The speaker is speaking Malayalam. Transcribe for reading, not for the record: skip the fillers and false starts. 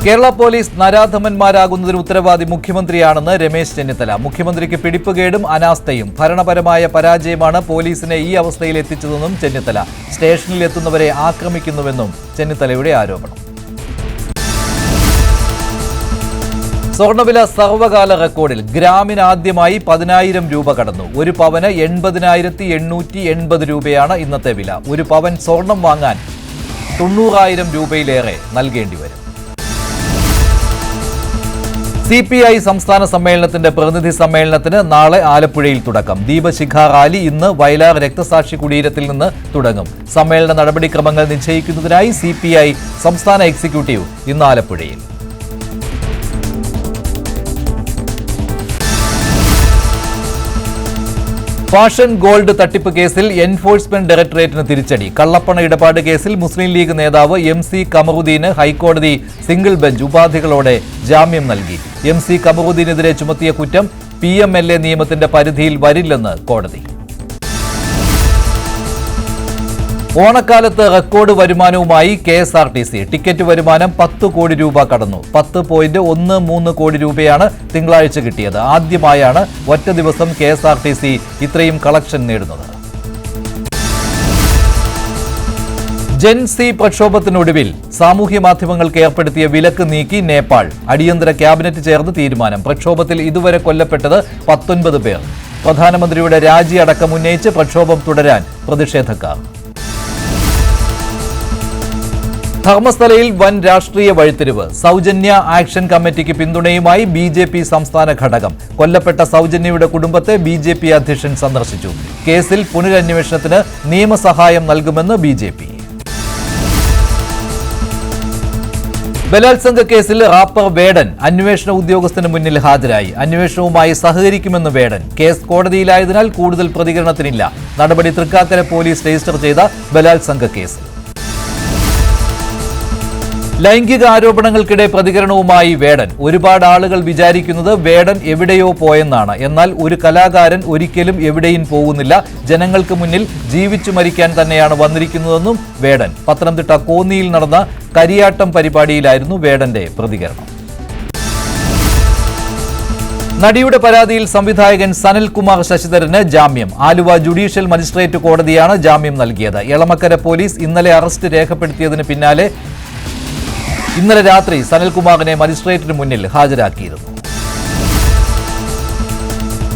കേരള പോലീസ് നരാധമന്മാരാകുന്നതിന് ഉത്തരവാദി മുഖ്യമന്ത്രിയാണെന്ന് രമേശ് ചെന്നിത്തല. മുഖ്യമന്ത്രിക്ക് പിടിപ്പുകേടും അനാസ്ഥയും ഭരണപരമായ പരാജയമാണ് പോലീസിനെ ഈ അവസ്ഥയിൽ എത്തിച്ചതെന്നും ചെന്നിത്തല. സ്റ്റേഷനിൽ എത്തുന്നവരെ ആക്രമിക്കുന്നുവെന്നും ചെന്നിത്തലയുടെ ആരോപണം. സ്വർണ്ണവില സർവകാല റെക്കോർഡിൽ. ഗ്രാമിന് ആദ്യമായി 10,000 രൂപ കടന്നു. ഒരു പവന് 80,880 രൂപയാണ് ഇന്നത്തെ വില. ഒരു പവൻ സ്വർണം വാങ്ങാൻ 90,000 രൂപയിലേറെ നൽകേണ്ടി വരും. CPI സംസ്ഥാന സമ്മേളനത്തിന്റെ പ്രതിനിധി സമ്മേളനത്തിന് നാളെ ആലപ്പുഴയിൽ തുടക്കം. ദീപശിഖ റാലി ഇന്ന് വയലാർ രക്തസാക്ഷി കുടീരത്തിൽ നിന്ന് തുടങ്ങും. സമ്മേളന നടപടിക്രമങ്ങൾ നിശ്ചയിക്കുന്നതിനായി CPI സംസ്ഥാന എക്സിക്യൂട്ടീവ് ഇന്ന് ആലപ്പുഴയിൽ. ഫാഷൻ ഗോൾഡ് തട്ടിപ്പ് കേസിൽ എൻഫോഴ്സ്മെന്റ് ഡയറക്ടറേറ്റിന് തിരിച്ചടി. കള്ളപ്പണ ഇടപാട് കേസിൽ മുസ്ലിം ലീഗ് നേതാവ് MC കമറുദ്ദീന് ഹൈക്കോടതി സിംഗിൾ ബെഞ്ച് ഉപാധികളോടെ ജാമ്യം നൽകി. MC കമറുദ്ദീനെതിരെ ചുമത്തിയ കുറ്റം PMLA നിയമത്തിന്റെ പരിധിയിൽ വരില്ലെന്ന് കോടതി. ഓണക്കാലത്ത് റെക്കോർഡ് വരുമാനവുമായി KSRTC. ടിക്കറ്റ് വരുമാനം 10 കോടി രൂപ കടന്നു. 10.13 കോടി രൂപയാണ് തിങ്കളാഴ്ച കിട്ടിയത്. ആദ്യമായാണ് ഒറ്റ ദിവസം KSRTC ഇത്രയും കളക്ഷൻ നേടുന്നത്. ജെൻ-Z പ്രക്ഷോഭത്തിനൊടുവിൽ സാമൂഹ്യ മാധ്യമങ്ങൾക്ക് ഏർപ്പെടുത്തിയ വിലക്ക് നീക്കി നേപ്പാൾ. അടിയന്തര ക്യാബിനറ്റ് ചേർന്ന് തീരുമാനം. പ്രക്ഷോഭത്തിൽ ഇതുവരെ കൊല്ലപ്പെട്ടത് 19 പേർ. പ്രധാനമന്ത്രിയുടെ രാജി അടക്കം ഉന്നയിച്ച് പ്രക്ഷോഭം തുടരാൻ പ്രതിഷേധക്കാർ. ധർമ്മസ്ഥലയിൽ വൻ രാഷ്ട്രീയ വഴിത്തിരിവ്. സൗജന്യ ആക്ഷൻ കമ്മിറ്റിക്ക് പിന്തുണയുമായി BJP സംസ്ഥാന ഘടകം. കൊല്ലപ്പെട്ട സൗജന്യയുടെ കുടുംബത്തെ BJP അധ്യക്ഷൻ സന്ദർശിച്ചു. കേസിൽ പുനരന്വേഷണത്തിന് നിയമസഹായം നൽകുമെന്ന് BJP. ബലാത്സംഗ കേസിൽ റാപ്പർ വേടൻ അന്വേഷണ ഉദ്യോഗസ്ഥന് മുന്നിൽ ഹാജരായി. അന്വേഷണവുമായി സഹകരിക്കുമെന്ന് വേടൻ. കേസ് കോടതിയിലായതിനാൽ കൂടുതൽ പ്രതികരണത്തിനില്ല. നടപടി തൃക്കാക്കര പോലീസ് രജിസ്റ്റർ ചെയ്ത ബലാത്സംഗ കേസ്. ലൈംഗിക ആരോപണങ്ങൾക്കിടെ പ്രതികരണവുമായി വേടൻ. ഒരുപാട് ആളുകൾ വിചാരിക്കുന്നത് വേടൻ എവിടെയോ പോയെന്നാണ്. എന്നാൽ ഒരു കലാകാരൻ ഒരിക്കലും എവിടെയും പോകുന്നില്ല. ജനങ്ങൾക്ക് മുന്നിൽ ജീവിച്ചു മരിക്കാൻ തന്നെയാണ് വന്നിരിക്കുന്നതെന്നും വേടൻ. പത്തനംതിട്ട കോന്നിയിൽ നടന്ന കരിയാട്ടം പരിപാടിയിലായിരുന്നു വേടന്റെ പ്രതികരണം. നടിയുടെ പരാതിയിൽ സംവിധായകൻ സനൽകുമാർ ശശിധരന് ജാമ്യം. ആലുവ ജുഡീഷ്യൽ മജിസ്ട്രേറ്റ് കോടതിയാണ് ജാമ്യം നൽകിയത്. എളമക്കര പോലീസ് ഇന്നലെ അറസ്റ്റ് രേഖപ്പെടുത്തിയതിന് പിന്നാലെ ഇന്നലെ രാത്രി സനൽകുമാറിനെ മജിസ്ട്രേറ്റിന് മുന്നിൽ ഹാജരാക്കിയിരുന്നു.